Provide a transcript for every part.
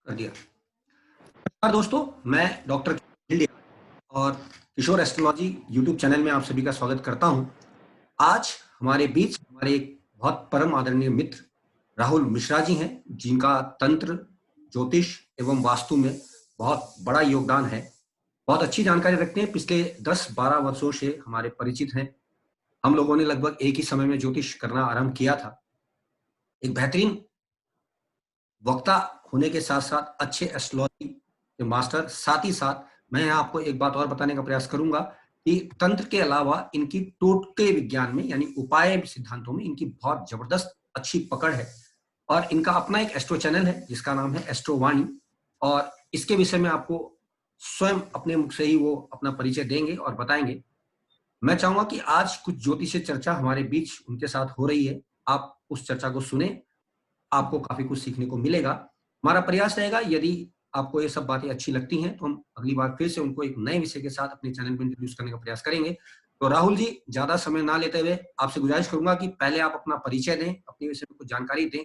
कर दिया। नमस्कार दोस्तों, मैं डॉक्टर और किशोर एस्ट्रोलॉजी यूट्यूब चैनल में आप सभी का स्वागत करता हूं। आज हमारे बीच हमारे एक बहुत परम आदरणीय मित्र राहुल मिश्रा जी हैं, जिनका तंत्र, ज्योतिष एवं वास्तु में बहुत बड़ा योगदान है। बहुत अच्छी जानकारी रखते हैं, पिछले 10-12 वर्षों से हमारे परिचित हैं। हम लोगों ने लगभग एक ही समय में ज्योतिष करना आरंभ किया था। एक बेहतरीन वक्ता होने के साथ साथ अच्छे एस्ट्रोलॉजी के मास्टर, साथ ही साथ मैं यहाँ आपको एक बात और बताने का प्रयास करूंगा कि तंत्र के अलावा इनकी टोटके विज्ञान में यानी उपाय सिद्धांतों में इनकी बहुत जबरदस्त अच्छी पकड़ है। और इनका अपना एक एस्ट्रो चैनल है जिसका नाम है एस्ट्रो वाणी, और इसके विषय में आपको स्वयं अपने मुख से ही वो अपना परिचय देंगे और बताएंगे। मैं चाहूंगा कि आज कुछ ज्योतिषीय चर्चा हमारे बीच उनके साथ हो रही है, आप उस चर्चा को सुने, आपको काफी कुछ सीखने को मिलेगा। हमारा प्रयास रहेगा, यदि आपको ये सब बातें अच्छी लगती हैं तो हम अगली बार फिर से उनको एक नए विषय के साथ अपने चैनल में इंट्रोड्यूस करने का प्रयास करेंगे। तो राहुल जी, ज्यादा समय ना लेते हुए आपसे गुजारिश करूंगा कि पहले आप अपना परिचय दें, अपने विषय में कुछ जानकारी दें,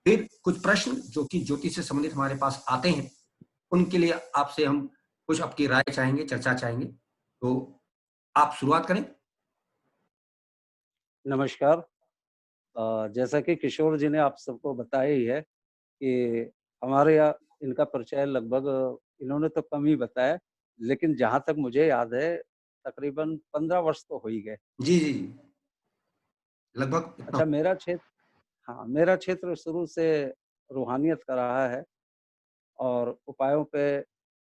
फिर कुछ प्रश्न जो कि ज्योतिष से संबंधित हमारे पास आते हैं उनके लिए आपसे हम कुछ आपकी राय चाहेंगे, चर्चा चाहेंगे। तो आप शुरुआत करें। नमस्कार। जैसा कि किशोर जी ने आप सबको बताया ही है कि हमारे यहाँ इनका परिचय लगभग इन्होंने तो कम ही बताया, लेकिन जहाँ तक मुझे याद है तकरीबन 15 वर्ष तो हो ही गए। जी जी जी, लगभग इतना। अच्छा, मेरा क्षेत्र शुरू से रूहानियत का रहा है और उपायों पे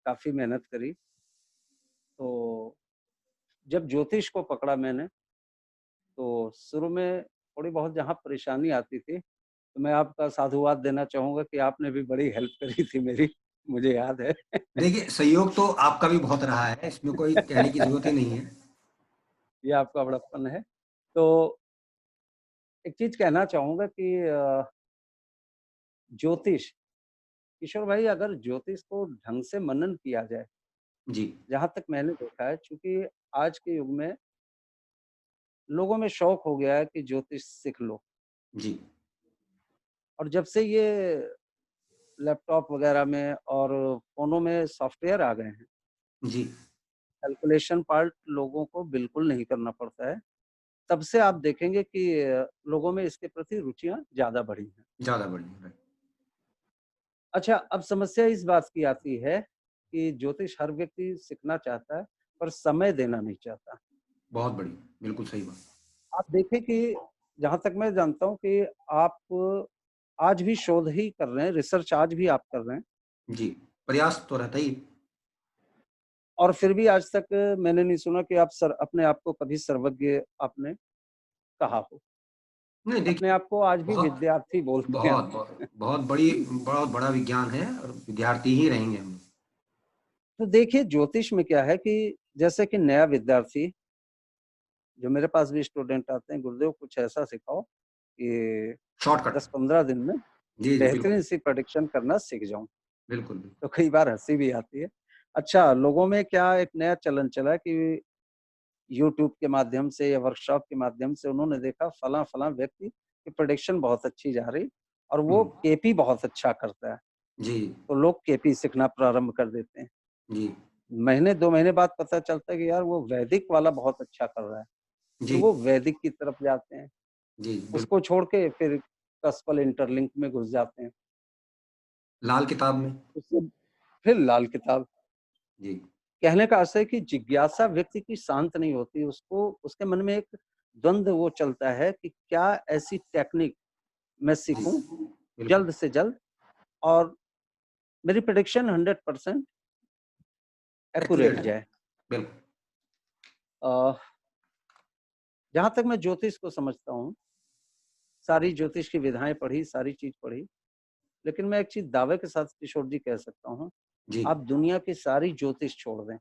काफ़ी मेहनत करी। तो जब ज्योतिष को पकड़ा मैंने, तो शुरू में थोड़ी बहुत जहाँ परेशानी आती थी, तो मैं आपका साधुवाद देना चाहूँगा कि आपने भी बड़ी हेल्प करी थी मेरी, मुझे याद है। देखिए, सहयोग तो आपका भी बहुत रहा है, इसमें कोई कहने की जरूरत ही नहीं है। ये आपका बड़प्पन है। तो एक चीज़ कहना चाहूँगा कि ज्योतिष, किशोर भाई, अगर ज्योतिष को ढंग से मनन किया जाए, जी जहाँ तक मैंने देखा है, चूँकि आज के युग में लोगों में शौक हो गया है कि ज्योतिष सीख लो, जी और जब से ये लैपटॉप वगैरह में और फ़ोनों में सॉफ्टवेयर आ गए हैं, जी कैलकुलेशन पार्ट लोगों को बिल्कुल नहीं करना पड़ता है। तब से आप देखेंगे कि लोगों में इसके प्रति रुचियाँ ज़्यादा बढ़ी हैं। ज्यादा बढ़िया, राइट। अच्छा, अब समस्या इस बात की आती है कि ज्योतिष हर व्यक्ति सीखना चाहता है, पर समय देना नहीं चाहता। बहुत बढ़िया, बिल्कुल सही बात। आप देखें कि जहाँ तक मैं जानता हूँ कि आप आज भी शोध ही कर रहे हैं, रिसर्च आज भी आप कर रहे हैं, जी, प्रयास तो रहता ही। और फिर भी आज तक मैंने नहीं सुना कि आप अपने आप को कभी सर्वज्ञ आपने कहा हो। नहीं अपने देखिए, आप को आज भी बहुत विद्यार्थी बोलते हैं आप। बहुत बहुत बहुत बड़ी, बहुत बड़ा विज्ञान है और विद्यार्थी ही रहेंगे हम। तो देखिए, ज्योतिष में क्या है कि जैसे कि नया विद्यार्थी, जो मेरे पास भी स्टूडेंट आते हैं, गुरुदेव कुछ ऐसा सिखाओ कि शॉर्टकट। 10-15 दिन में जी जी, बिल्कुल बेहतरीन सी प्रेडिक्शन करना सीख जाऊँ। बिल्कुल बिल्कुल। तो कई बार हँसी भी आती है। अच्छा, लोगों में क्या एक नया चलन चला है कि यूट्यूब के माध्यम से या वर्कशॉप के माध्यम से उन्होंने देखा फलाँ-फलाँ व्यक्ति की प्रेडिक्शन बहुत अच्छी जा रही, और वो हम्म, केपी बहुत अच्छा करता है। जी तो लोग केपी सीखना प्रारंभ कर देते हैं। जी महीने 2 महीने बाद पता चलता है कि यार वो वैदिक वाला बहुत अच्छा कर रहा है। फिर जी वो वैदिक की तरफ जाते हैं। जी बिल्कुल। उसको छोड़ के फिर कस्पल इंटरलिंक में घुस जाते हैं। लाल किताब में। उससे फिर लाल किताब। जी कहने का अर्थ है कि जिज्ञासा व्यक्ति की शांत नहीं होती, उसको उसके मन में एक द्वंद्व वो चलता है कि क्या ऐसी टेक्निक मैं जी सीखूं बिल्कुल जल्द से जल्द, और मेरी प्रेडिक्शन 100% एक्यूरेट एक्यूरेट है। जाए। बिल्कुल। अ, जहाँ तक मैं ज्योतिष को समझता हूँ, सारी ज्योतिष की विधाएं पढ़ी, सारी चीज पढ़ी, लेकिन मैं एक चीज दावे के साथ किशोर जी कह सकता हूँ, जी, आप दुनिया की सारी ज्योतिष छोड़ दें,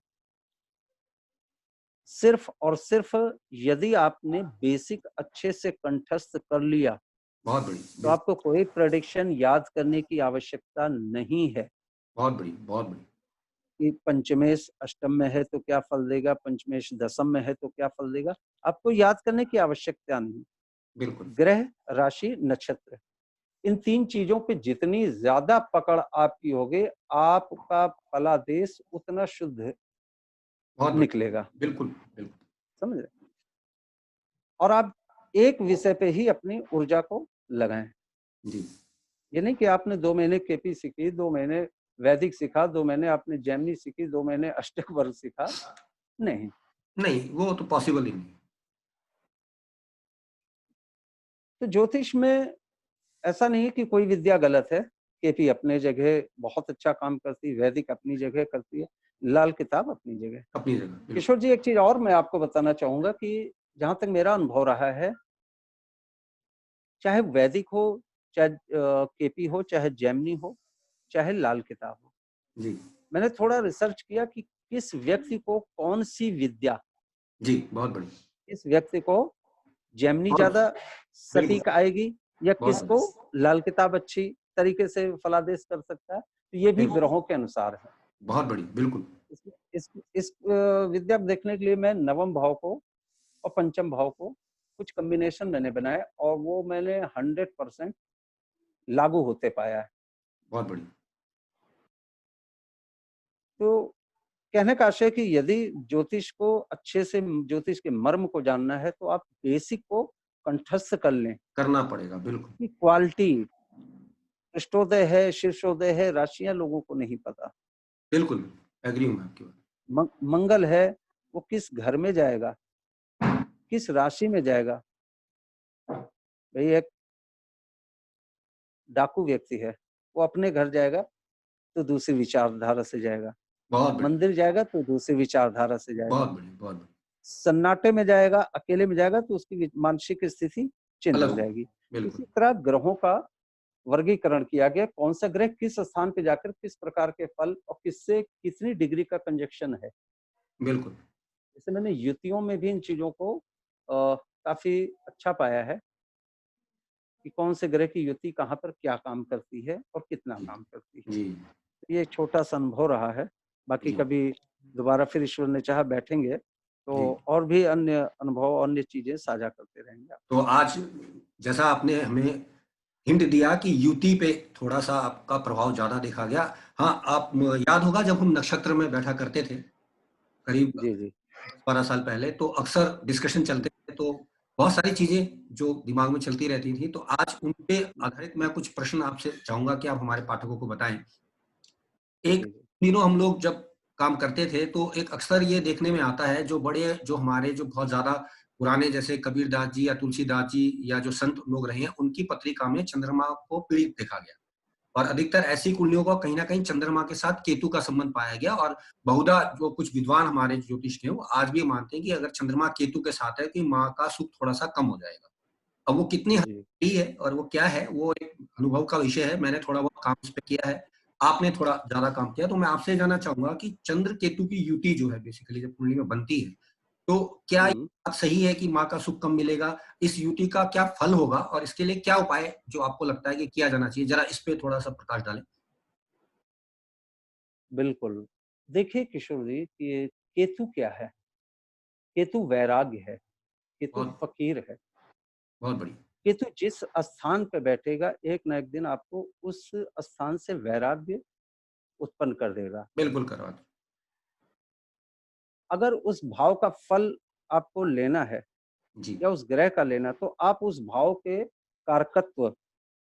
सिर्फ और सिर्फ यदि आपने बेसिक अच्छे से कंठस्थ कर लिया, बहुत बड़ी, तो बिल्कुल। आपको कोई प्रेडिक्शन याद करने की आवश्यकता नहीं है बहुत बड़ी, बहुत बड़ी। कि पंचमेश अष्टम में है तो क्या फल देगा, पंचमेश दशम में है तो क्या फल देगा। आपको याद करने की आवश्यकता नहीं। बिल्कुल। ग्रह, राशि, नक्षत्र, इन 3 चीजों पे जितनी ज्यादा पकड़ आपकी होगी, आपका फलादेश उतना शुद्ध बहुत बढ़िया। निकलेगा। बिल्कुल, बिल्कुल। समझ रहे? और आप एक विषय पे ही अपनी ऊर्जा को लगाएं। जी। ये नहीं कि आपने 2 महीने केपी सीखी, 2 महीने वैदिक सीखा, 2 महीने आपने जैमिनी सीखी, 2 महीने अष्टक वर्ग सीखा। नहीं। नहीं, वो तो पॉसिबल ही नहीं। तो ज्योतिष में ऐसा नहीं है कि कोई विद्या गलत है। केपी अपने जगह बहुत अच्छा काम करती है, वैदिक अपनी जगह करती है, लाल किताब अपनी जगह। अपनी जगह, बिल्कुल। किशोर जी, एक चीज और मैं आपको बताना चाहूंगा कि जहां तक मेरा अनुभव रहा है, चाहे वैदिक हो, चाहे केपी हो, चाहे जैमिनी हो, चाहे लाल किताब हो, जी, मैंने थोड़ा रिसर्च किया कि किस व्यक्ति को कौन सी विद्या, जी, बहुत बढ़िया। किस व्यक्ति को जैमिनी बहुत ज्यादा बिल्कुल, सटीक आएगी या बहुत किसको बढ़िया। लाल किताब अच्छी तरीके से फलादेश कर सकता है। तो ये भी बिल्कुल, ग्रहों के अनुसार है। बहुत बढ़िया, बिल्कुल। इस विद्या को देखने के लिए मैं नवम भाव को और पंचम भाव को कुछ कॉम्बिनेशन मैंने बनाए और वो मैंने 100% लागू होते पाया है। बहुत बढ़िया। तो कहने का आशय है कि यदि ज्योतिष को अच्छे से, ज्योतिष के मर्म को जानना है, तो आप बेसिक को कंठस्थ कर लें करना पड़ेगा, बिल्कुल। कि क्वालिटी, पृष्ठोदय है, शीर्षोदय है, राशियां लोगों को नहीं पता। बिल्कुल, एग्री हूँ मैं आपकी बात। मंगल है, वो किस घर में जाएगा, किस राशि में जाएगा। भाई एक डाकू व्यक्ति है, वो अपने घर जाएगा तो दूसरी विचारधारा से जाएगा, बहुत बढ़िया, मंदिर जाएगा तो दूसरी विचारधारा से जाएगा, बहुत बढ़िया, बहुत बढ़िया। सन्नाटे में जाएगा, अकेले में जाएगा तो उसकी मानसिक स्थिति चेंज अलग हो हो, जाएगी। बिल्कुल। इसी तरह ग्रहों का वर्गीकरण किया गया, कौन सा ग्रह किस स्थान पे जाकर किस प्रकार के फल और किससे कितनी डिग्री का कंजक्शन है। बिल्कुल, जैसे मैंने युतियों में भी इन चीजों को काफी अच्छा पाया है कि कौन से ग्रह की युति कहाँ पर क्या काम करती है और कितना जी, काम करती है। जी, तो ये एक छोटा सा अनुभव रहा है। बाकी जी, कभी दोबारा फिर ईश्वर ने चाहा बैठेंगे तो जी। और भी अन्य अनुभव, अन्य चीजें साझा करते रहेंगे। तो आज जैसा आपने हमें हिंट दिया कि यूटी पे थोड़ा-सा आपका प्रभाव ज़्यादा देखा गया। हाँ, आप याद होगा जब हम नक्षत्र में बैठा करते थे, करीब जी जी 12 साल पहले, तो अक्सर डिस्कशन चलते थे, तो बहुत सारी चीज़ें जो दिमाग में चलती रहती थी, तो आज उन पे आधारित मैं कुछ प्रश्न आपसे चाहूँगा कि आप हमारे पाठकों को बताएँ। एक जी जी दिनों हम लोग जब काम करते थे, तो एक अक्सर ये देखने में आता है, जो हमारे जो बहुत ज़्यादा पुराने जैसे कबीरदास जी या तुलसीदास जी या जो संत लोग रहे हैं, उनकी पत्रिका में चंद्रमा को पीड़ित देखा गया। और अधिकतर ऐसी कुंडलियों का कहीं न कहीं चंद्रमा के साथ केतु का संबंध पाया गया और बहुधा जो कुछ विद्वान हमारे ज्योतिष के हैं, वो आज भी मानते हैं कि अगर चंद्रमा केतु के साथ है, कि माँ का सुख थोड़ा-सा कम हो जाएगा। अब वो कितनी हद जी सही है और वो क्या है, वो एक अनुभव का विषय है। मैंने थोड़ा बहुत काम इस पे किया है, आपने थोड़ा ज़्यादा काम किया, तो मैं आपसे ये जानना चाहूँगा कि चंद्र केतु की युति जो है बेसिकली जब कुंडली में बनती है, तो क्या ये हम्म बात सही है कि माँ का सुख कम मिलेगा? इस युति का क्या फल होगा और इसके लिए क्या उपाय जो आपको लगता है कि किया जाना चाहिए? ज़रा इस पे थोड़ा-सा प्रकाश डालें। बिल्कुल। देखिए किशोर जी कि केतु क्या है? केतु वैराग्य है, केतु बहुत फकीर है। बहुत बढ़िया। केतु जिस स्थान पे बैठेगा, एक ना एक दिन आपको उस स्थान से वैराग्य उत्पन्न कर देगा। बिल्कुल करवा दें। अगर उस भाव का फल आपको लेना है जी, या उस ग्रह का लेना, तो आप उस भाव के कारकत्व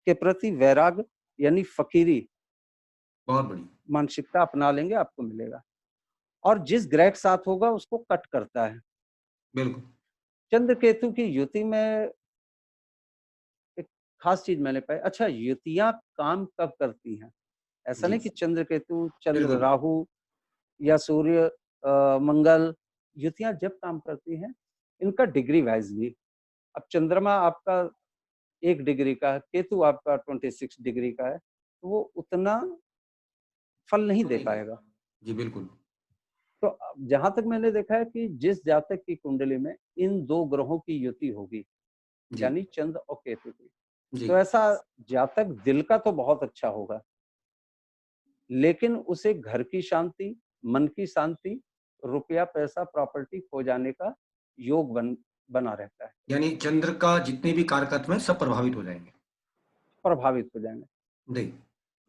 के प्रति वैराग्य यानी फकीरी बहुत बढ़िया। मानसिकता अपना लेंगे, आपको मिलेगा। और जिस ग्रह के साथ होगा उसको कट करता है। बिल्कुल। चंद्र केतु की युति में एक खास चीज मैंने पाई। अच्छा, युतियां काम कब करती हैं? ऐसा जी, नहीं कि चंद्र केतु, चंद्र बिल्कुल। राहु या सूर्य मंगल, युतियां जब काम करती हैं, इनका डिग्री वाइज भी। अब चंद्रमा आपका 1 डिग्री का है, केतु आपका 26 डिग्री का है, तो वो उतना फल नहीं दे पाएगा। जी, बिल्कुल। तो जहां तक मैंने देखा है कि जिस जातक की कुंडली में इन 2 ग्रहों की युति होगी, जी, यानी चंद्र और केतु की, जी। तो ऐसा जातक दिल का तो बहुत अच्छा होगा, लेकिन उसे घर की शांति, मन की शांति, रुपया, पैसा, प्रॉपर्टी खो जाने का योग बना रहता है। यानी चंद्र का जितने भी कारकत्व हैं सब प्रभावित हो जाएँगे। प्रभावित हो जाएंगे। जी।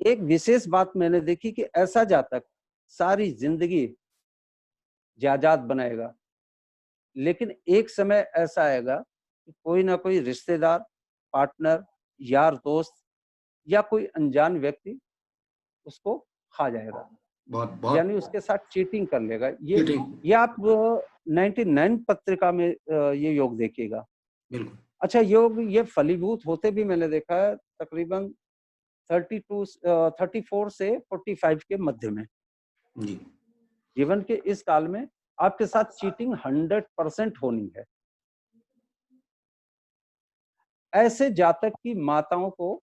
एक विशेष बात मैंने देखी कि ऐसा जातक सारी जिंदगी जायदाद बनाएगा, लेकिन एक समय ऐसा आएगा कि कोई ना कोई रिश्तेदार, पार्टनर, यार दोस्त या कोई अनजान व्यक्ति उसको खा जाएगा, बहुत बहुत यानी उसके साथ चीटिंग कर लेगा। चीटिंग। ये आप 99 पत्रिका में ये योग देखिएगा। बिल्कुल। अच्छा, योग ये फलीभूत होते भी मैंने देखा है तकरीबन 34 से 45 के मध्य में। जी। जीवन के इस काल में आपके साथ चीटिंग 100% होनी है। ऐसे जातक की माताओं को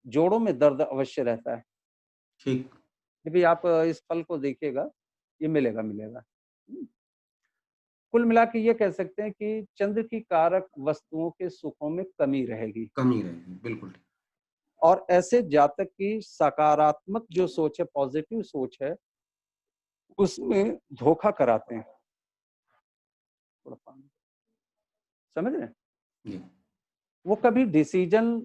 जोड़ों में दर्द अवश्य रहता है। ठीक। ये भी आप इस फल को देखिएगा, ये मिलेगा मिलेगा। कुल मिला के ये कह सकते हैं कि चंद्र की कारक वस्तुओं के सुखों में कमी रहेगी, कमी रहेगी, बिल्कुल। और ऐसे जातक की सकारात्मक जो सोच है, पॉजिटिव सोच है, उसमें धोखा कराते हैं। थोड़ा पानी समझ रहे हैं? जी। वो कभी डिसीजन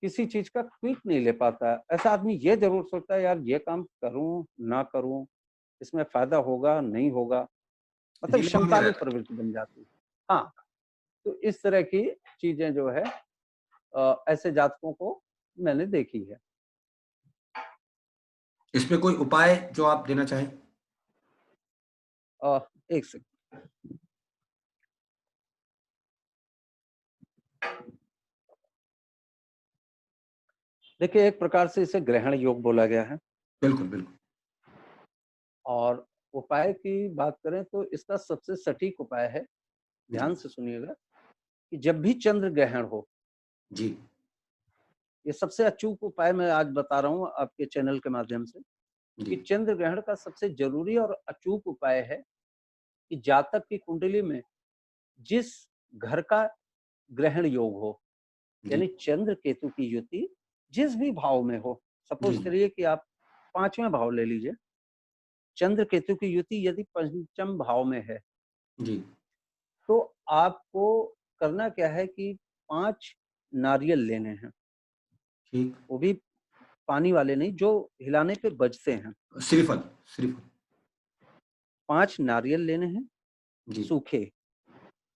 किसी चीज का क्विक नहीं ले पाता है। ऐसा आदमी ये जरूर सोचता है, यार ये काम करूं ना करूं, इसमें फायदा होगा नहीं होगा, मतलब दिमाग में शंकालु रहता है। प्रवृत्ति बन जाती है। हाँ, तो इस तरह की चीजें जो है ऐसे जातकों को मैंने देखी है। इसमें कोई उपाय जो आप देना चाहें? एक सेकंड। देखिए, एक प्रकार से इसे ग्रहण योग बोला गया है, बिल्कुल, बिल्कुल। और उपाय की बात करें तो इसका सबसे सटीक उपाय है, जी। ध्यान से सुनिएगा, कि जब भी चंद्र ग्रहण हो, जी। ये सबसे अचूक उपाय मैं आज बता रहा हूँ आपके चैनल के माध्यम से, जी। कि चंद्र ग्रहण का सबसे जरूरी और अचूक उपाय है कि जातक की कुंडली में जिस घर का ग्रहण योग हो, जी। यानी चंद्र केतु की युति जिस भी भाव में हो, जी। सपोज करिए कि आप 5वें भाव ले लीजिए, चंद्र केतु की युति यदि पंचम भाव में है, जी। तो आपको करना क्या है कि 5 नारियल लेने हैं, ठीक। वो भी पानी वाले नहीं, जो हिलाने पे बजते हैं। श्रीफल, श्रीफल। 5 नारियल लेने हैं जी। सूखे,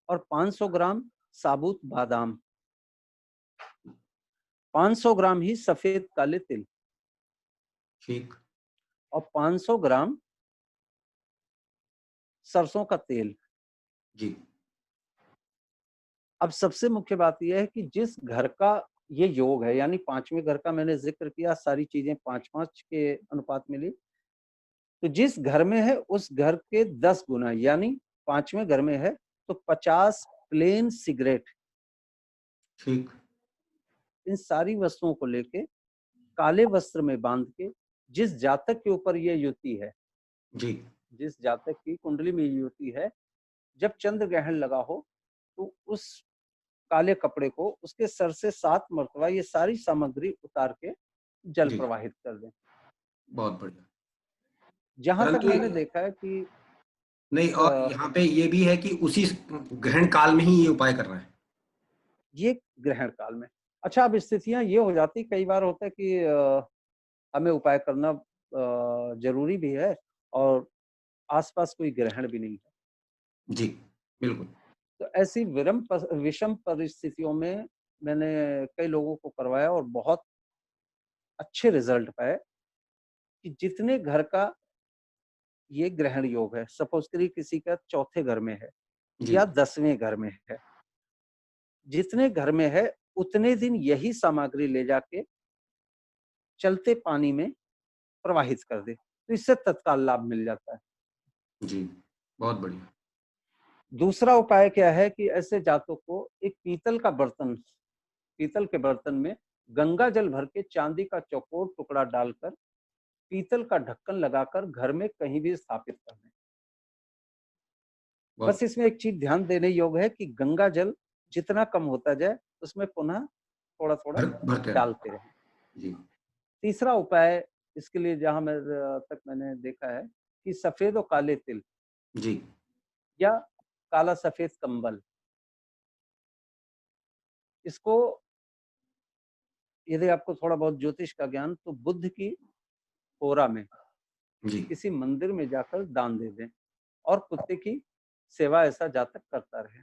और 500 ग्राम साबुत बादाम, 500 ग्राम ही सफेद काले तिल, ठीक। और 500 ग्राम सरसों का तेल। जी। अब सबसे मुख्य बात यह है कि जिस घर का ये योग है, यानी 5वें घर का मैंने जिक्र किया, सारी चीजें 5-5 के अनुपात में ली, तो जिस घर में है उस घर के 10 गुना, यानी 5वें घर में है तो 50 प्लेन सिगरेट, ठीक। इन सारी वस्तुओं को लेके काले वस्त्र में बांध के, जिस जातक के ऊपर ये युति है, जी। जिस जातक की कुंडली में ये युति है, जब चंद्र ग्रहण लगा हो तो उस काले कपड़े को उसके सर से 7 मरतबा ये सारी सामग्री उतार के जल जी। प्रवाहित कर दें। बहुत बढ़िया। जहां तक परंतु मैंने देखा है कि नहीं, और अ, यहाँ पे ये भी है कि उसी ग्रहण काल में ही ये उपाय करना है। ये ग्रहण काल में, अच्छा, अब स्थितियां ये हो जाती, कई बार होता है कि हमें उपाय करना जरूरी भी है, और आसपास कोई ग्रहण भी नहीं है, जी। बिल्कुल। तो ऐसी विषम परिस्थितियों में मैंने कई लोगों को करवाया और बहुत अच्छे रिजल्ट पाए, कि जितने घर का ये ग्रहण योग है, सपोज करिए किसी का चौथे घर में है जी। या 10वें घर में है, जितने घर में है उतने दिन यही सामग्री ले जाके चलते पानी में प्रवाहित कर दे, तो इससे तत्काल लाभ मिल जाता है। जी। बहुत बढ़िया। दूसरा उपाय क्या है कि ऐसे जातकों को एक पीतल का बर्तन, पीतल के बर्तन में गंगा जल भर के चांदी का चौकोर टुकड़ा डालकर पीतल का ढक्कन लगाकर घर में कहीं भी स्थापित कर दें। बहुत बस इसमें एक चीज ध्यान देने योग्य है कि गंगा जल जितना कम होता जाए उसमें पुनः थोड़ा थोड़ा भरते रहे। डालते रहें। जी। तीसरा उपाय इसके लिए, जहां मैं तक मैंने देखा है, कि सफेद और काले तिल जी। या काला सफेद कंबल, इसको यदि आपको थोड़ा बहुत ज्योतिष का ज्ञान, तो बुध की होरा में जी, किसी मंदिर में जाकर दान दे दें और कुत्ते की सेवा ऐसा जातक करता रहे।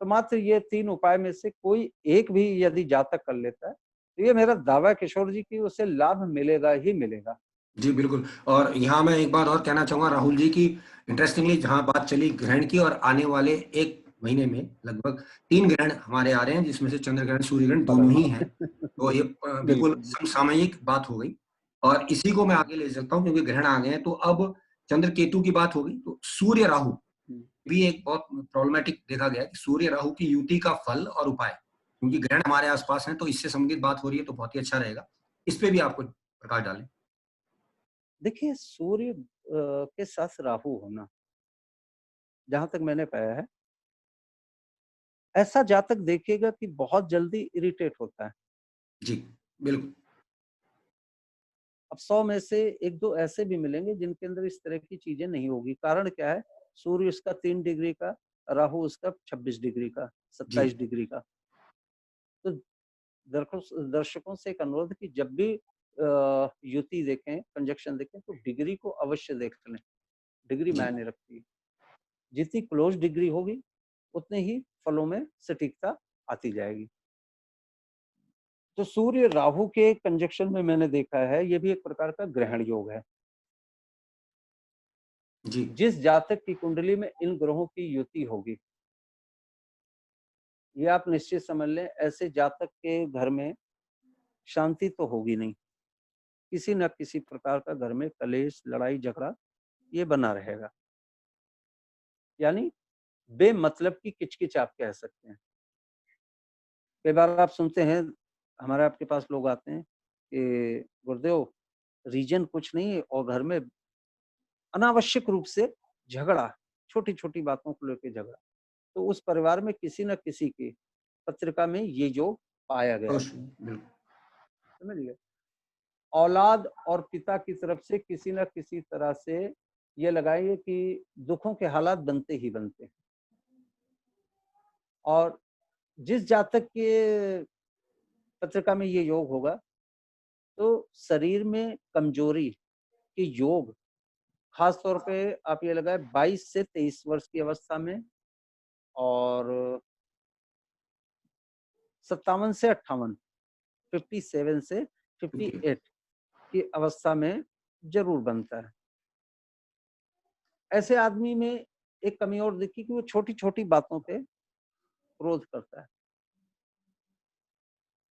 तो मात्र ये 3 उपाय में से कोई एक भी यदि जातक कर लेता है, तो ये मेरा दावा है किशोर जी कि उसे लाभ मिलेगा ही मिलेगा। जी, बिल्कुल। और यहाँ मैं एक बात और कहना चाहूँगा राहुल जी कि इंटरेस्टिंगली जहाँ बात चली ग्रहण की और आने वाले 1 महीने में लगभग 3 ग्रहण हमारे आ रहे हैं, जिसमें से चंद्र ग्रहण, सूर्य ग्रहण दोनों ही हैं। तो ये बिल्कुल बिल्कुल। समसामयिक बात हो गई और इसी को मैं हाँ। आगे ले सकता हूँ क्योंकि ग्रहण आ गए हैं, तो अब चंद्र केतु की बात हो गई, तो सूर्य राहु हुँ। भी एक बहुत प्रॉब्लमैटिक देखा गया है कि सूर्य राहु की युति का फल और उपाय, क्योंकि ग्रहण हमारे आस-पास हैं, तो इससे संबंधित बात हो रही है, तो बहुत ही अच्छा रहेगा। इस पे भी आप कुछ प्रकाश डालें। देखिए सूर्य के साथ राहु होना, जहाँ तक मैंने पाया है, ऐसा जातक देखिएगा कि बहुत जल्दी इरिटेट होता है। जी, बिल्कुल। अब 100 में से 1-2 ऐसे भी मिलेंगे जिनके अंदर इस तरह की चीज़ें नहीं होगी। कारण क्या है? सूर्य उसका 3 डिग्री का, राहु उसका 26 डिग्री का, जी, 27 डिग्री का। तो दर्शकों से एक अनुरोध कि जब भी युति देखें, कंजंक्शन देखें तो डिग्री को अवश्य देख लें। डिग्री जी, मायने रखती है। जितनी क्लोज़ डिग्री होगी, उतने ही फलों में सटीकता आती जाएगी। तो सूर्य राहु के कंजंक्शन में मैंने देखा है, ये भी एक प्रकार का ग्रहण योग है। जी, जिस जातक की कुंडली में इन ग्रहों की युति होगी, ये आप निश्चित समझ लें, ऐसे जातक के घर में शांति तो होगी नहीं। किसी न किसी प्रकार का घर में कलेश, लड़ाई, झगड़ा ये बना रहेगा। यानी बेमतलब की किच-किच आप कह सकते हैं। कई बार आप सुनते हैं, हमारे आपके पास लोग आते हैं कि गुरुदेव रीज़न कुछ नहीं है और घर में अनावश्यक रूप से झगड़ा, छोटी-छोटी बातों को लेके झगड़ा। तो उस परिवार में किसी न किसी की पत्रिका में ये योग पाया गया है। अवश्य, बिल्कुल। समझ गए? औलाद और पिता की तरफ से किसी न किसी तरह से ये लगाइए कि दुखों के हालात बनते ही बनते हैं। और जिस जातक के पत्रिका में ये योग होगा, तो शरीर में कमजोरी के योग, खास तौर पे आप ये लगाएँ 22 से 23 वर्ष की अवस्था में और 57 से 58, 57 से ओके, 58 की अवस्था में ज़रूर बनता है। ऐसे आदमी में एक कमी और दिखी कि वो छोटी-छोटी बातों पे क्रोध करता है।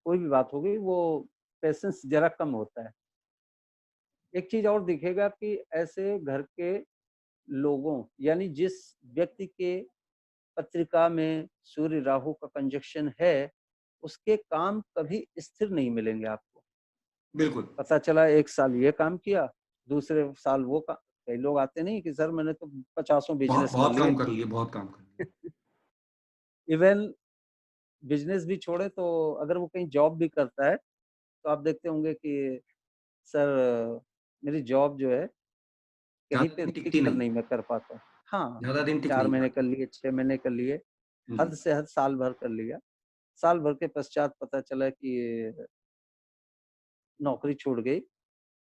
कोई भी बात हो गई, वो पेशेंस ज़रा कम होता है। एक चीज़ और दिखेगा कि ऐसे घर के लोगों, यानी जिस व्यक्ति के पत्रिका में सूर्य राहु का कंजंक्शन है, उसके काम कभी स्थिर नहीं मिलेंगे आपको। बिल्कुल। पता चला 1 साल ये काम किया, दूसरे साल वो का कई लोग आते नहीं कि सर मैंने तो पचासों बिज़नेस कर बहुत लिए। काम कर लिए, बहुत काम कर लिए। इवन बिज़नेस भी छोड़े तो अगर वो कहीं जॉब भी करता है, तो आप देखते होंगे कि सर मेरी जॉब जो है कहीं ज़्यादा पे दिन टिक टिकती कर नहीं, नहीं मैं कर पाता। हाँ, ज़्यादा दिन टिक 4 नहीं महीने कर पाती। लिए, 6 महीने कर लिए, जी, हद से हद साल भर कर लिया। साल भर के पश्चात पता चला कि नौकरी छूट गई।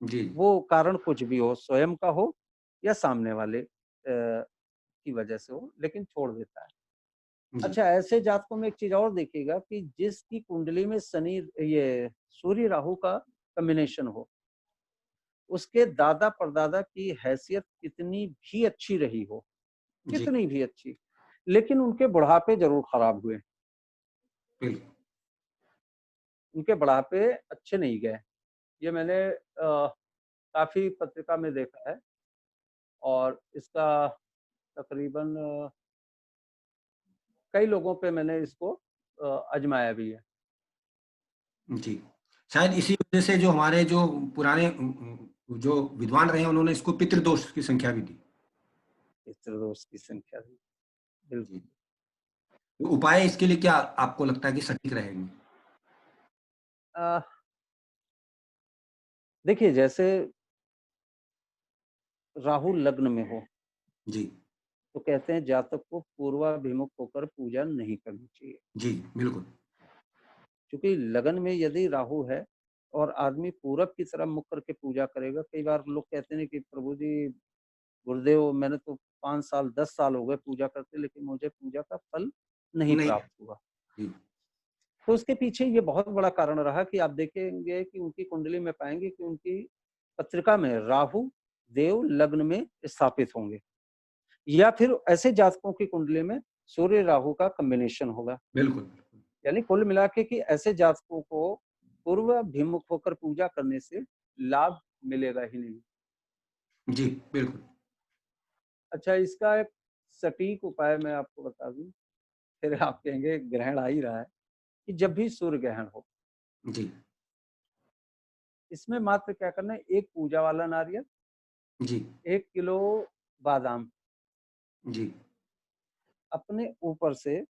जी, वो कारण कुछ भी हो, स्वयं का हो या सामने वाले की वजह से हो, लेकिन छोड़ देता है। जी, अच्छा, ऐसे जातकों में एक चीज़ और देखिएगा कि जिसकी कुंडली में शनि, ये सूर्य राहु का कॉम्बिनेशन हो, उसके दादा-परदादा की हैसियत कितनी भी अच्छी रही हो, जी, कितनी भी अच्छी, लेकिन उनके बुढ़ापे ज़रूर खराब हुए। बिल्कुल। उनके बुढ़ापे अच्छे नहीं गए। ये मैंने काफ़ी पत्रिका में देखा है और इसका तकरीबन कई लोगों पे मैंने इसको आज़माया भी है। जी, शायद इसी वज़ह से जो हमारे जो पुराने जो विद्वान रहे हैं, उन्होंने इसको पितृदोष की संख्या भी दी। पितृदोष की संख्या भी, जी, बिल्कुल। तो उपाय इसके लिए क्या आपको लगता है कि सटीक रहेंगे? अ, देखिए जैसे राहु लग्न में हो, जी, तो कहते हैं जातक को पूर्वाभिमुख होकर पूजा नहीं करनी चाहिए। जी, बिल्कुल। क्योंकि लगन में यदि राहु है, और आदमी पूरब की तरफ मुख करके पूजा करेगा। कई बार लोग कहते हैं कि प्रभु जी, गुरुदेव, मैंने तो 5 साल 10 साल हो गए पूजा करते, लेकिन मुझे पूजा का फल नहीं नहीं। प्राप्त हुआ। जी। तो उसके पीछे ये बहुत बड़ा कारण रहा कि आप देखेंगे कि उनकी कुंडली में पाएंगे कि उनकी पत्रिका में राहु देव लग्न में स्थापित होंगे, या फिर ऐसे जातकों की कुंडली में सूर्य राहु का कॉम्बिनेशन होगा। बिल्कुल। यानी कुल मिला के कि ऐसे जातकों को पूर्वाभिमुख होकर पूजा करने से लाभ मिलेगा ही नहीं। जी, बिल्कुल। अच्छा, इसका एक सटीक उपाय मैं आपको बता दूं, फिर आप कहेंगे ग्रहण आ ही रहा है, कि जब भी सूर्य ग्रहण हो, जी। इसमें मात्र क्या करना है, एक पूजा वाला नारियल, जी। 1 किलो बादाम जी। अपने ऊपर से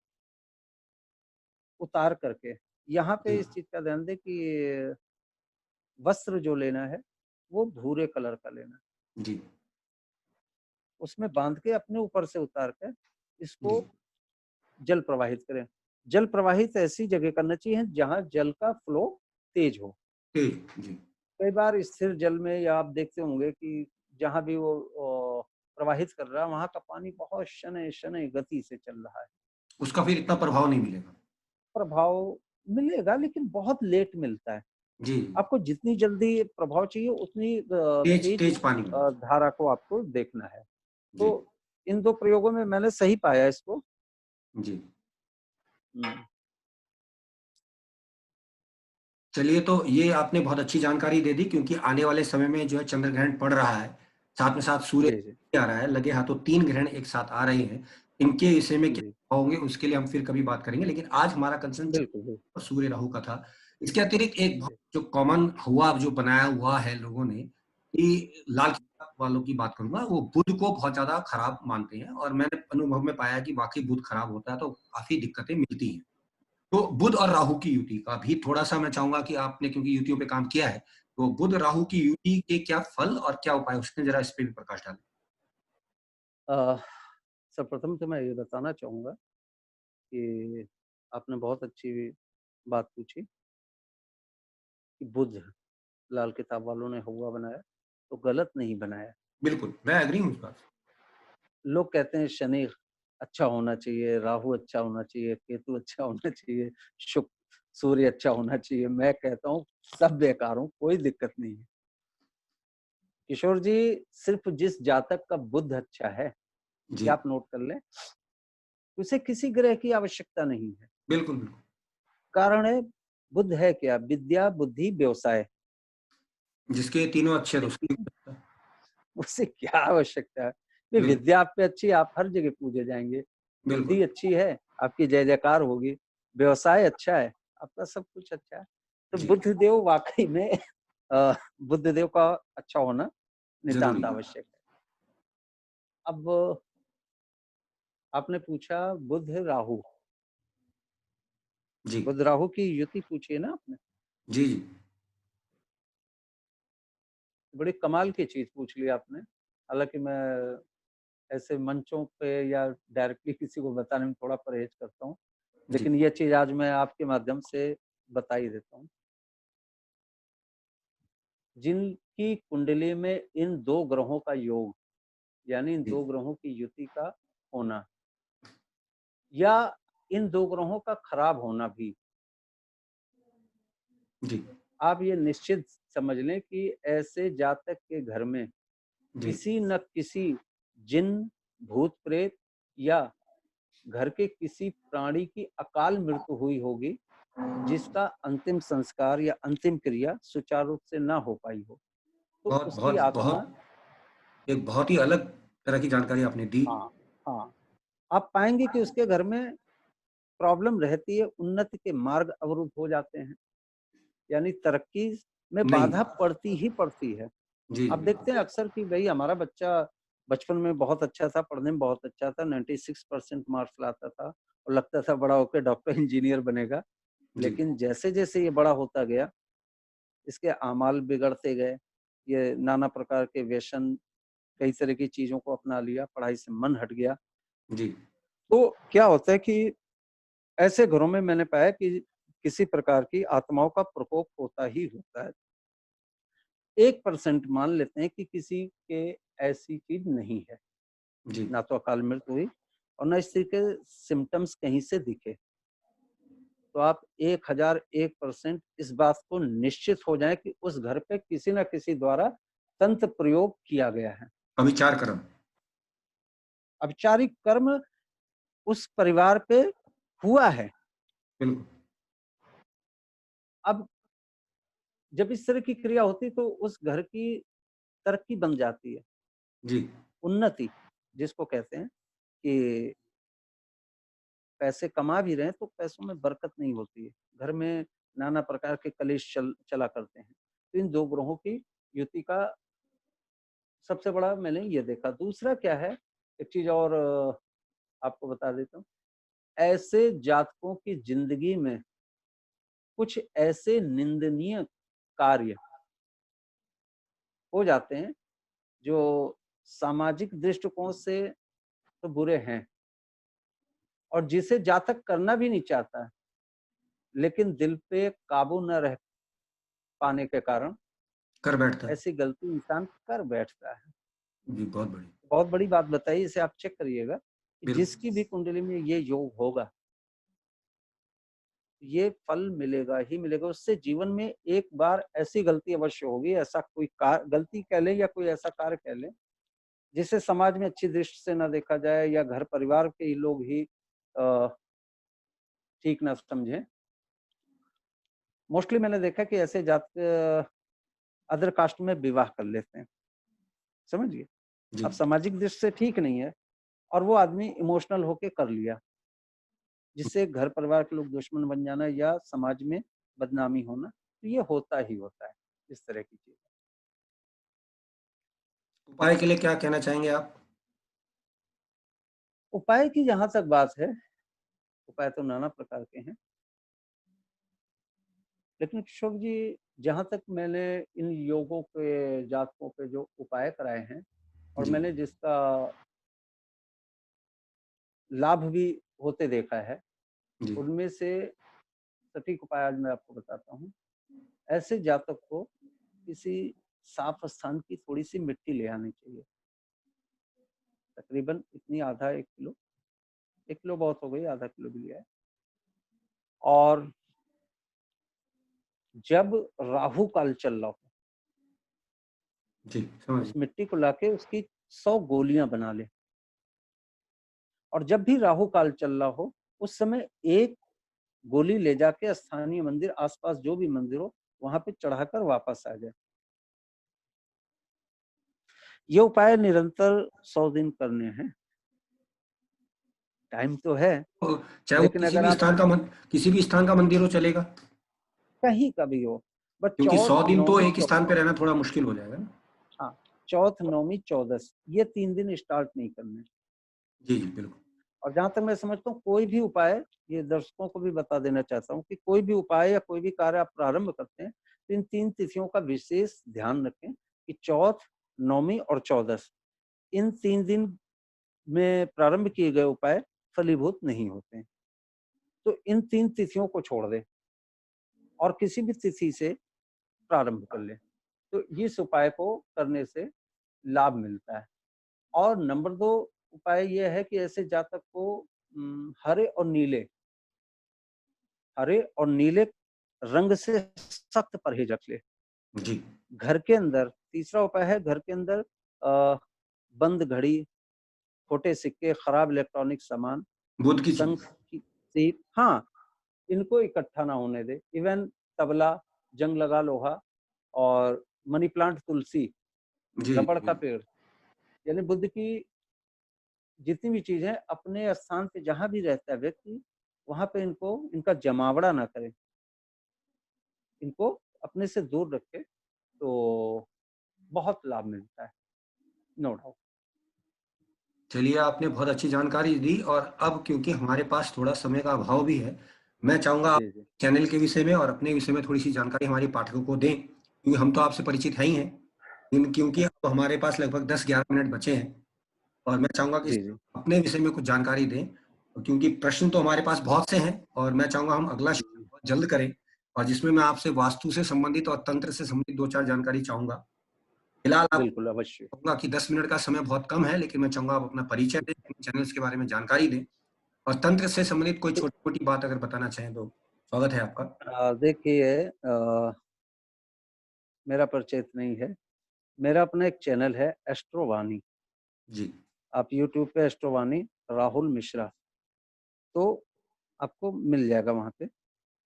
उतार करके, यहाँ पे जी। इस चीज का ध्यान दें कि वस्त्र जो लेना है वो भूरे कलर का लेना है। जी। उसमें बांध के अपने ऊपर से उतार के इसको जी। जल प्रवाहित करें। जल प्रवाहित ऐसी जगह करना चाहिए जहाँ जल का फ्लो तेज हो। तेज। जी। कई बार स्थिर जल में, या आप देखते होंगे कि जहाँ भी वो प्रवाहित कर रहा है, वहाँ का पानी बहुत शनै शनै गति से चल रहा है। उसका फिर इतना प्रभाव नहीं मिलेगा। प्रभाव मिलेगा, लेकिन बहुत लेट मिलता है। जी। आपको जितनी जल्दी प्रभाव चाहिए उतनी तेज तेज तेज पानी में। धारा को आपको देखना है। जी। तो इन 2 प्रयोगों में मैंने सही पाया इसको। जी। हुँ। चलिए, तो ये आपने बहुत अच्छी जानकारी दे दी, क्योंकि आने वाले समय में जो है चंद्र ग्रहण पड़ रहा है, साथ में साथ सूर्य जी, जी। आ रहा है, लगे हाथों 3 ग्रहण एक साथ आ रहे हैं। इनके विषय में जी, क्या होंगे उसके लिए हम फिर कभी बात करेंगे, लेकिन आज हमारा कंसर्न बिल्कुल, बिल्कुल। और सूर्य राहु का था। इसके अतिरिक्त एक बहुत जी, जो कॉमन हुआ, जो बनाया हुआ है लोगों ने, कि लाल किताब वालों की बात करूँगा, वो बुध को बहुत ज़्यादा खराब मानते हैं, और मैंने अनुभव में पाया कि वाक़ई बुध खराब होता है तो काफ़ी दिक्कतें मिलती हैं। तो बुध और राहु की युति का भी थोड़ा-सा मैं चाहूँगा कि आपने, क्योंकि युतियों पे काम किया है, तो बुध राहु की युति के क्या फल और क्या उपाय, उसमें ज़रा इस पे भी प्रकाश डालें? अ, सर्वप्रथम तो मैं ये बताना चाहूँगा कि आपने बहुत अच्छी बात पूछी कि बुध, लाल किताब वालों ने हौवा बनाया, तो गलत नहीं बनाया। बिल्कुल, मैं एग्री हूँ इस बात से। लोग कहते हैं शनि अच्छा होना चाहिए, राहु अच्छा होना चाहिए, केतु अच्छा होना चाहिए, शुक्र सूर्य अच्छा होना चाहिए। मैं कहता हूँ सब बेकार हो, कोई दिक्कत नहीं है। किशोर जी, सिर्फ जिस जातक का बुध अच्छा है, ये जी, आप नोट कर लें, उसे किसी ग्रह की आवश्यकता नहीं है। बिल्कुल, बिल्कुल। कारण है, बुध है क्या? विद्या, बुद्धि, व्यवसाय। जिसके तीनों अच्छे हैं तो उसकी लेकिन उसे क्या आवश्यकता है? ये बिल्कुल, विद्या आप पे अच्छी है, आप हर जगह पूजे जाएँगे। बिल्कुल। बुद्धि अच्छी है, आपकी जय-जयकार होगी। व्यवसाय अच्छा है, आपका सब कुछ अच्छा है। तो जी, बुद्धदेव वाक़ई में बुद्धदेव का अच्छा होना ज़रूरी नितांत है। आवश्यक है। अब आपने पूछा बुध राहु, जी, बुध राहु की युति पूछी है ना आपने? जी, जी, बड़ी कमाल की चीज़ पूछ ली आपने। हालाँकि मैं ऐसे मंचों पे या डायरेक्टली किसी को बताने में थोड़ा परहेज़ करता हूँ। जी, लेकिन ये चीज़ आज मैं आपके माध्यम से बता ही देता हूँ। जिनकी कुंडली में इन 2 ग्रहों का योग, यानी इन जी, 2 ग्रहों की युति का होना, या इन 2 ग्रहों का खराब होना भी, जी, आप ये निश्चित समझ लें कि ऐसे जातक के घर में जी। किसी न किसी जिन, भूत-प्रेत या घर के किसी प्राणी की अकाल मृत्यु हुई होगी, जिसका अंतिम संस्कार या अंतिम क्रिया सुचारू रूप से ना हो पाई हो। तो बहुत, उसकी बहुत, आत्मा, बहुत एक बहुत ही अलग तरह की जानकारी आपने दी। हाँ, हाँ, आप पाएँगे कि उसके घर में प्रॉब्लम रहती है, उन्नति के मार्ग अवरुद्ध हो जाते हैं, यानी तरक्की में नहीं। बाधा पड़ती ही पड़ती है। जी, जी, आप देखते बिल्कुल। हैं अक्सर कि भई हमारा बच्चा बचपन में बहुत अच्छा था, पढ़ने में बहुत अच्छा था, 96% मार्क्स लाता था और लगता था बड़ा होके डॉक्टर, इंजीनियर बनेगा। जी, लेकिन जैसे-जैसे ये बड़ा होता गया, इसके आमाल बिगड़ते गए, ये नाना प्रकार के व्यसन, कई तरह की चीज़ों को अपना लिया, पढ़ाई से मन हट गया। जी, तो क्या होता है कि ऐसे घरों में मैंने पाया कि किसी प्रकार की आत्माओं का प्रकोप होता ही होता है। 1% मान लेते हैं कि किसी के ऐसी चीज नहीं है, जी, ना तो अकाल मृत्यु हुई और ना इस तरह के सिम्टम्स कहीं से दिखे, तो आप 1001% इस बात को निश्चित हो जाएं कि उस घर पे किसी न किसी द्वारा तंत्र प्रयोग किया गया है। अभिचार कर्म। अपचारिक कर्म उस परिवार पे हुआ है। बिल्कुल। अब जब इस तरह की क्रिया होती तो उस घर की तरक्की बन जाती है, जी, उन्नति जिसको कहते हैं कि पैसे कमा भी रहे हैं तो पैसों में बरकत नहीं होती है। घर में नाना प्रकार के कलेश चला करते हैं। तो इन 2 ग्रहों की युति का सबसे बड़ा मैंने ये देखा। दूसरा क्या है, एक चीज़ और आपको बता देता हूँ। ऐसे जातकों की ज़िंदगी में कुछ ऐसे निंदनीय कार्य हो जाते हैं, जो सामाजिक दृष्टिकोण से तो बुरे हैं और जिसे जातक करना भी नहीं चाहता है, लेकिन दिल पे काबू न रह पाने के कारण कर बैठता है। ऐसी गलती इंसान कर बैठता है। जी, बहुत बढ़िया। बहुत बड़ी बात बताई, इसे आप चेक करिएगा कि बिल्कुल। जिसकी भी कुंडली में ये योग होगा, ये फल मिलेगा ही मिलेगा। उससे जीवन में एक बार ऐसी गलती अवश्य होगी, ऐसा कोई गलती कह लें या कोई ऐसा कार्य कह लें, जिसे समाज में अच्छी दृष्टि से ना देखा जाए या घर परिवार के ही लोग ही ठीक ना समझें। मोस्टली मैंने देखा कि ऐसे जात अदर कास्ट में विवाह कर लेते हैं, समझिए। जी, अब सामाजिक दृष्टि से ठीक नहीं है और वो आदमी इमोशनल होके कर लिया, जिससे घर परिवार के लोग दुश्मन बन जाना या समाज में बदनामी होना, तो ये होता ही होता है इस तरह की चीज। उपाय के लिए क्या कहना चाहेंगे आप? उपाय की जहां तक बात है, उपाय तो नाना प्रकार के हैं, लेकिन किशोर जी, जहां तक मैंने इन योगों के जातकों पे जो उपाय कराए हैं और जी, मैंने जिसका लाभ भी होते देखा है, जी, उनमें से सटीक उपाय आज मैं आपको बताता हूँ। ऐसे जातक को किसी साफ स्थान की थोड़ी सी मिट्टी ले आनी चाहिए, तकरीबन इतनी, आधा 1 किलो, 1 किलो बहुत हो गई, आधा किलो भी लिया है। और जब राहु काल चल रहा हो, जी, समझ उस गया। मिट्टी को लाके उसकी 100 गोलियां बना ले और जब भी राहु काल चल रहा हो, उस समय एक गोली ले जाके स्थानीय मंदिर, आसपास जो भी मंदिर हो, वहां पे चढ़ाकर वापस आ जाए। ये उपाय निरंतर 100 दिन करने हैं। टाइम तो है, तो चाहे वो लेकिन किसी अगर भी आप स्थान का किसी भी स्थान का मंदिर हो चलेगा? कहीं का भी हो, बट क्योंकि चौथ 100 दिन तो नौमी एक स्थान पे रहना थोड़ा मुश्किल हो जाएगा ना? हाँ, चौथ नौमी चौदस, ये 3 दिन स्टार्ट नहीं करने। जी, जी, बिल्कुल। और जहां तक मैं समझता हूँ, कोई भी उपाय, ये दर्शकों को भी बता देना चाहता हूँ कि कोई भी उपाय या कोई भी कार्य आप प्रारंभ करते हैं, तो इन 3 तिथियों का विशेष ध्यान रखें कि चौथ, नौमी और चौदस, इन 3 दिन में प्रारंभ किए गए उपाय फलीभूत नहीं होते हैं। तो इन 3 तिथियों को छोड़ दें और किसी भी तिथि से प्रारंभ कर लें, तो इस उपाय को करने से लाभ मिलता है। और नंबर 2 उपाय ये है कि ऐसे जातक को हरे और नीले रंग से सख्त परहेज रख ले। जी, घर के अंदर तीसरा उपाय है, घर के अंदर बंद घड़ी, खोटे सिक्के, खराब इलेक्ट्रॉनिक सामान, बुध की शंख चीज़। की सीप, हाँ, इनको इकट्ठा ना होने दे। इवन तबला, जंग लगा लोहा और मनी प्लांट, तुलसी, जी, रबड़ का बिल्कुल। पेड़, यानी बुद्ध की जितनी भी चीजें अपने स्थान पे जहां भी रहता है व्यक्ति, वहां पे इनका जमावड़ा ना करे, इनको अपने से दूर रखे, तो बहुत लाभ मिलता है, नो डाउट। चलिए, आपने बहुत अच्छी जानकारी दी और अब क्योंकि हमारे पास थोड़ा समय का अभाव भी है, मैं चाहूँगा आप जी जी चैनल के विषय में और अपने विषय में थोड़ी-सी जानकारी हमारे पाठकों को दें, क्योंकि हम तो आपसे परिचित हैं ही हैं। लेकिन क्योंकि अब हमारे पास लगभग 10-11 मिनट बचे हैं और मैं चाहूँगा कि जी जी अपने विषय में कुछ जानकारी दें, क्योंकि प्रश्न तो हमारे पास बहुत से हैं और मैं चाहूँगा हम अगला जी बहुत जल्द करें, और जिसमें मैं आपसे वास्तु से संबंधित और तंत्र से संबंधित 2-4 जानकारी चाहूँगा। फिलहाल आप बिल्कुल, अवश्य। कहूँगा कि 10 मिनट का समय बहुत कम है, लेकिन मैं चाहूँगा आप अपना परिचय दें, अपने चैनल्स के बारे में जानकारी दें, और तंत्र से संबंधित कोई छोटी-मोटी बात अगर बताना चाहें तो स्वागत है आपका। देखिए, मेरा परिचय इतना ही है। मेरा अपना एक चैनल है एस्ट्रोवाणी। जी, आप यूट्यूब पे एस्ट्रोवाणी राहुल मिश्रा, तो आपको मिल जाएगा वहाँ पे।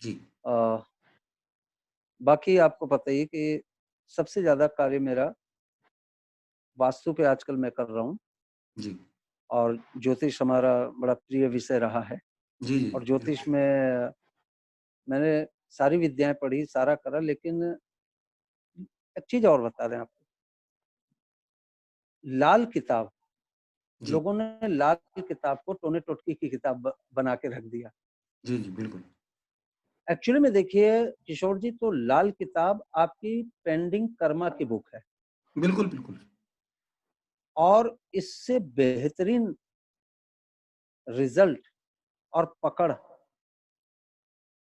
जी, अ, बाकी आपको पता ही है कि सबसे ज़्यादा कार्य मेरा वास्तु पे आजकल मैं कर रहा हूँ, जी, और ज्योतिष हमारा बड़ा प्रिय विषय रहा है। जी, जी, और बिल्कुल। ज्योतिष में मैंने सारी विद्याएँ पढ़ी, सारा करा, लेकिन एक चीज़ और बता दें आपको, लाल किताब, जी, लोगों ने लाल किताब को टोने-टोटकी की किताब बना के रख दिया। जी, जी, बिल्कुल। एक्चुअली में देखिए किशोर जी, तो लाल किताब आपकी पेंडिंग कर्मा की बुक है, बिल्कुल, बिल्कुल। और इससे बेहतरीन रिजल्ट और पकड़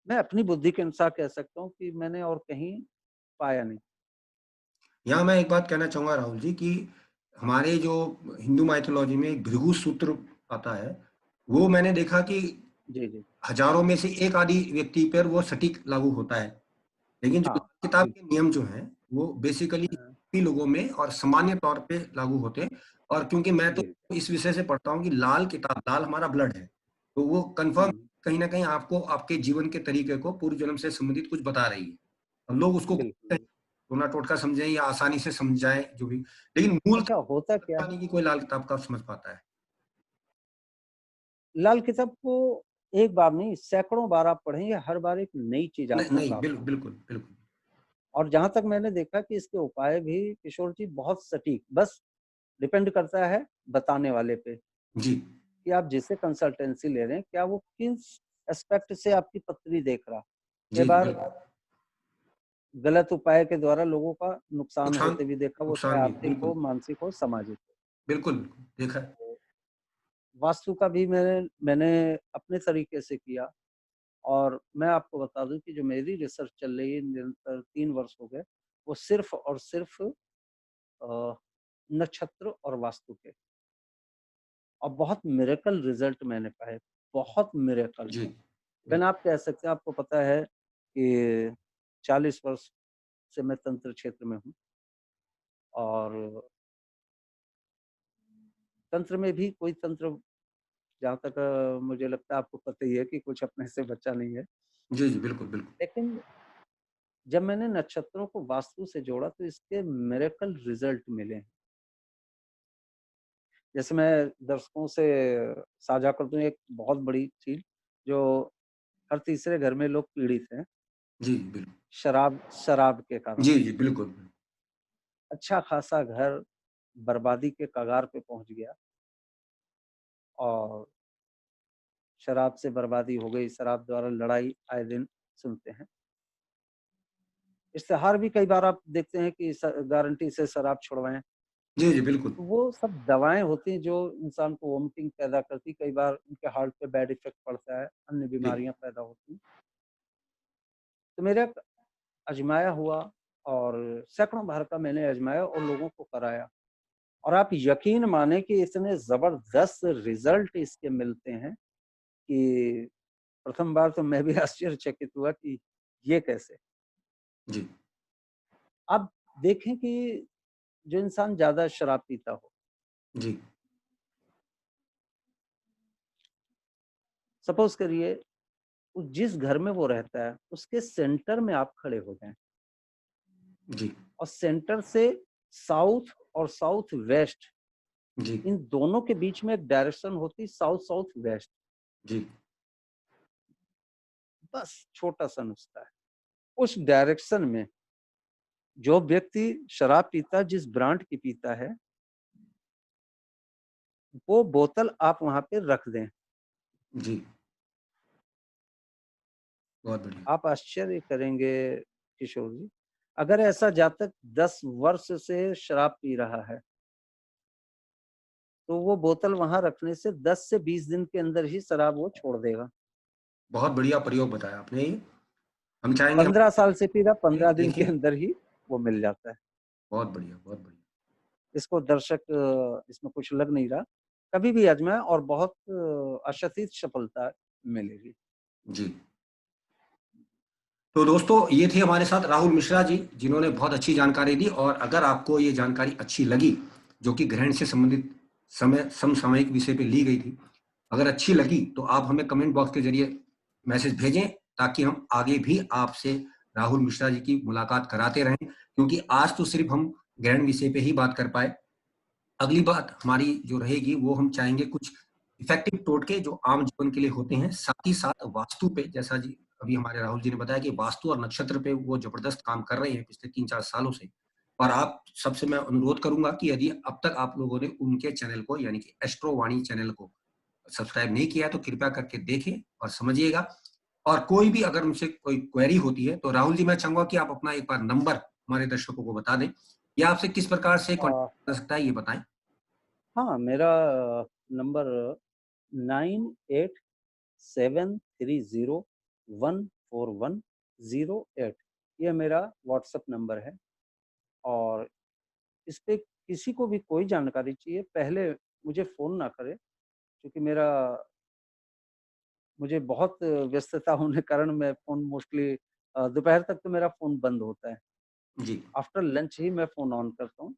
मैं अपनी बुद्धि के अनुसार कह सकता हूँ कि मैंने और कहीं पाया नहीं। यहाँ मैं एक बात कहना चाहूँगा राहुल जी कि हमारे जो हिंदू माइथोलॉजी में एक भृगु सूत्र आता है, वो मैंने देखा कि जी, जी। हज़ारों में से एक आधी व्यक्ति पर वो सटीक लागू होता है। लेकिन जो हाँ, किताब बिल्कुल। के नियम जो हैं, वो बेसिकली हाँ, सभी लोगों में और सामान्य तौर पे लागू होते हैं, और क्योंकि मैं तो जी। इस विषय से पढ़ता हूँ कि लाल किताब, लाल हमारा ब्लड है, तो वो कन्फर्म हुँ, कहीं न कहीं आपको आपके जीवन के तरीके को पूर्व जन्म से संबंधित कुछ बता रही है। और लोग उसको बिल्कुल। टोना टोटका समझें या आसानी से समझाएँ जो भी, लेकिन मूल अच्छा, होता क्या पता है, नहीं कि कोई लाल किताब कब समझ पाता है। लाल किताब को एक बार नहीं, सैकड़ों बार आप पढ़ेंगे, हर बार एक नई चीज़ नहीं, आपको नहीं, प्राप्त होगी। बिल्कुल, बिल्कुल। और जहाँ तक मैंने देखा कि इसके उपाय भी किशोर जी बहुत सटीक, बस डिपेंड करता है बताने वाले पे, जी, कि आप जिससे कंसल्टेंसी ले रहे हैं, क्या वो किस एस्पेक्ट से आपकी पत्री देख रहा। कई जी, बार बिल्कुल। गलत उपाय के द्वारा लोगों का नुकसान नुकसान होते भी देखा, वो चाहे नुकसान भी, आर्थिक हो, बिल्कुल, मानसिक हो, सामाजिक हो। बिल्कुल, बिल्कुल, देखा है। तो वास्तु का भी मैंने मैंने अपने तरीके से किया, और मैं आपको बता दूँ कि जो मेरी रिसर्च चल रही है निरंतर 3 वर्ष हो गए, वो सिर्फ़ और सिर्फ़ अ, नक्षत्र और वास्तु के, और बहुत मिरेकल रिज़ल्ट मैंने पाए, बहुत मिरेकल। जी, इवन बिल्कुल। आप कह सकते हैं, आपको पता है कि 40 वर्ष से मैं तंत्र क्षेत्र में हूँ, और तंत्र में भी कोई तंत्र, जहाँ तक मुझे लगता है आपको पता ही है कि कुछ अपने से बचा नहीं है। जी, जी, बिल्कुल, बिल्कुल। लेकिन जब मैंने नक्षत्रों को वास्तु से जोड़ा, तो इसके मिरेकल रिज़ल्ट मिले हैं। जैसे मैं दर्शकों से साझा कर दूँ एक बहुत बड़ी चीज़, जो हर तीसरे घर में लोग पीड़ित हैं, जी, बिल्कुल। शराब शराब के कारण। जी, जी, बिल्कुल। अच्छा खासा घर बर्बादी के कगार पे पहुँच गया, और शराब से बर्बादी हो गई, शराब द्वारा लड़ाई आए दिन सुनते हैं। इश्तिहार भी कई बार आप देखते हैं कि स गारंटी से शराब छुड़वाएँ। जी, जी, बिल्कुल। तो वो सब दवाएँ होती हैं जो इंसान को वोमिटिंग पैदा करती, कई बार उनके हार्ट पे बैड इफ़ेक्ट पड़ता है, अन्य जी, बीमारियाँ पैदा होती हैं। तो मेरा आज़माया हुआ, और सैकड़ों बार का मैंने आज़माया और लोगों को कराया, और आप यकीन मानें कि इतने ज़बरदस्त रिज़ल्ट इसके मिलते हैं कि प्रथम बार तो मैं भी आश्चर्यचकित हुआ कि ये कैसे? जी, आप देखें कि जो इंसान ज़्यादा शराब पीता हो, जी, सपोज़ करिए, जिस घर में वो रहता है, उसके सेंटर में आप खड़े हो जाएँ, जी, और सेंटर से साउथ और साउथ वेस्ट, जी, इन दोनों के बीच में एक डायरेक्शन होती है साउथ साउथ वेस्ट, जी, बस छोटा-सा नुस्खा है। उस डायरेक्शन में जो व्यक्ति शराब पीता है, जिस ब्रांड की पीता है, वो बोतल आप वहाँ पे रख दें। जी, बहुत बढ़िया। आप आश्चर्य करेंगे किशोर जी, अगर ऐसा जातक 10 वर्ष से शराब पी रहा है, तो वो बोतल वहाँ रखने से 10 से 20 दिन के अंदर ही शराब वो छोड़ देगा। बहुत बढ़िया प्रयोग बताया आपने ये। हम चाहेंगे 15 साल से पी रहा, 15 दिन के देखिए, अंदर ही वो मिल जाता है। बहुत बढ़िया, बहुत बढ़िया। इसको दर्शक इसमें कुछ लग नहीं रहा, कभी भी आजमाएं और बहुत अशतीत सफलता मिलेगी। जी। तो दोस्तों, ये थे हमारे साथ राहुल मिश्रा जी, जिन्होंने बहुत अच्छी जानकारी दी। और अगर आपको ये जानकारी अच्छी लगी, जो कि ग्रहण से संबंधित समसामयिक विषय पे ली गई थी, अगर अच्छी लगी तो आप हमें कमेंट बॉक्स के जरिए मैसेज भेजें, ताकि हम आगे भी आपसे राहुल मिश्रा जी की मुलाकात कराते रहें। क्योंकि आज तो सिर्फ हम ग्रहण विषय पे ही बात कर पाए। अगली बात हमारी जो रहेगी, वो हम चाहेंगे कुछ इफेक्टिव टोटके जो आम जीवन के लिए होते हैं, साथ ही साथ वास्तु पे, जैसा जी अभी हमारे राहुल जी ने बताया कि वास्तु और नक्षत्र पे वो जबरदस्त काम कर रहे हैं पिछले 3-4 सालों से। और आप सबसे मैं अनुरोध करूंगा कि यदि अब तक आप लोगों ने उनके चैनल को, यानी कि एस्ट्रो वाणी चैनल को सब्सक्राइब नहीं किया है, तो कृपया करके देखें और समझिएगा। और कोई भी अगर उनसे कोई क्वेरी होती है, तो राहुल जी मैं चाहूंगा कि आप अपना एक बार नंबर हमारे दर्शकों को बता दें, या आपसे किस प्रकार से कॉन्टेक्ट कर सकता है, ये बताएं। हाँ, मेरा नंबर 9873014108, ये मेरा व्हाट्सएप नंबर है। और इस पे किसी को भी कोई जानकारी चाहिए, पहले मुझे फ़ोन ना करे, क्योंकि मुझे बहुत व्यस्तता होने के कारण मैं फ़ोन मोस्टली दोपहर तक तो मेरा फ़ोन बंद होता है। जी। आफ्टर लंच ही मैं फ़ोन ऑन करता हूँ।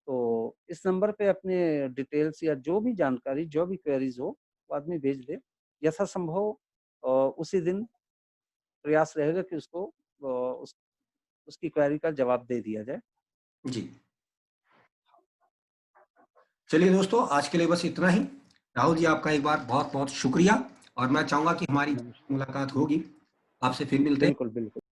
तो इस नंबर पे अपने डिटेल्स या जो भी जानकारी, जो भी क्वेरीज़ हो, वो आदमी भेज दे। यथासंभव उसी दिन प्रयास रहेगा कि उसको उसकी क्वेरी का जवाब दे दिया जाए। जी। चलिए दोस्तों, आज के लिए बस इतना ही। राहुल जी, आपका एक बार बहुत बहुत शुक्रिया। और मैं चाहूंगा कि हमारी नमस्कार। मुलाकात होगी, आपसे फिर मिलते हैं। बिल्कुल, बिल्कुल।